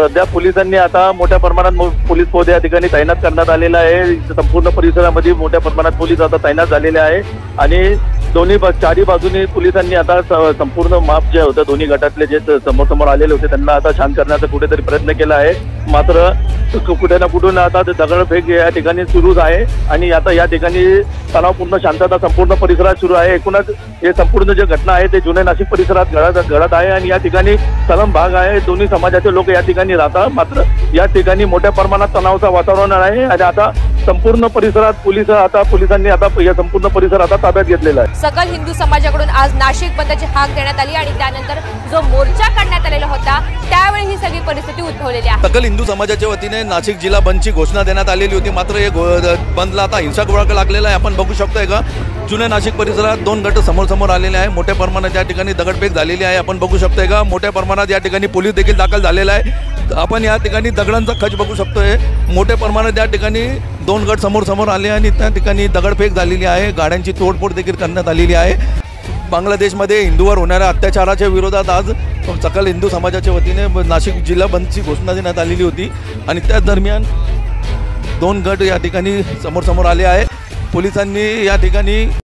सध्या पोलिसांनी आता मोठ्या प्रमाणात पोलीस पौधे या ठिकाणी तैनात करण्यात आलेला आहे। संपूर्ण परिसरामध्ये मोठ्या प्रमाणात पोलीस आता तैनात झालेले आहे आणि चारी बाजूनी पोलिसांनी आता संपूर्ण माप जे होतं दोन्ही गटातले जे समोर आलेले होते त्यांना आता शांत करण्याचा कुठेतरी प्रयत्न केला आहे। मात्र कुठे ना कुठून आता दगडफेक या ठिकाणी सुरूच आहे आणि आता या ठिकाणी तणावपूर्ण शांतता संपूर्ण परिसरात सुरू आहे। एकूणच हे संपूर्ण जे घटना आहे ते जुने नाशिक परिसरात घडत आहे आणि या ठिकाणी सलम भाग आहे। दोन्ही समाजाचे लोक या ठिकाणी राहतात, मात्र या ठिकाणी मोठ्या प्रमाणात तणावाचं वातावरण आहे आणि आता संपूर्ण परिसरात पोलिसांनी आता या संपूर्ण परिसर आता ताब्यात घेतलेला आहे। सकल हिंदू समाजाकडून आज नाशिक बंदची हाक देण्यात आली आणि त्यानंतर जो मोर्चा काढण्यात आलेला होता त्यावेळी ही सगळी परिस्थिती उद्भवलेली आहे। सकल हिंदू समाजाच्या वतीने नाशिक जिल्हा बंदची घोषणा देण्यात आलेली होती, मात्र हे बंदला आता हिंसक वळण लागलेला आहे। आपण बघू शकतोय का जुन्या नाशिक परिसरात दोन गट समोर आलेले आहे। मोठ्या प्रमाणात या ठिकाणी दगडफेक झालेली आहे। आपण बघू शकतोय का मोठ्या प्रमाणात या ठिकाणी पोलीस देखील दाखल झालेला आहे। आपण या ठिकाणी दगडांचा खच बघू शकतोय। मोठ्या प्रमाणात या ठिकाणी दोन गट समोर आले आणि त्या ठिकाणी दगडफेक झालेली आहे। गाड्यांची तोडफोड देखील करण्यात आलेली आहे। बांगलादेशमध्ये हिंदूवर होणाऱ्या अत्याचाराच्या विरोधात आज सकल हिंदू समाजाच्या वतीने नाशिक जिल्हा बंदची घोषणा देण्यात आलेली होती आणि त्या दरम्यान दोन गट या ठिकाणी समोर आले आहे। पोलिसांनी या ठिकाणी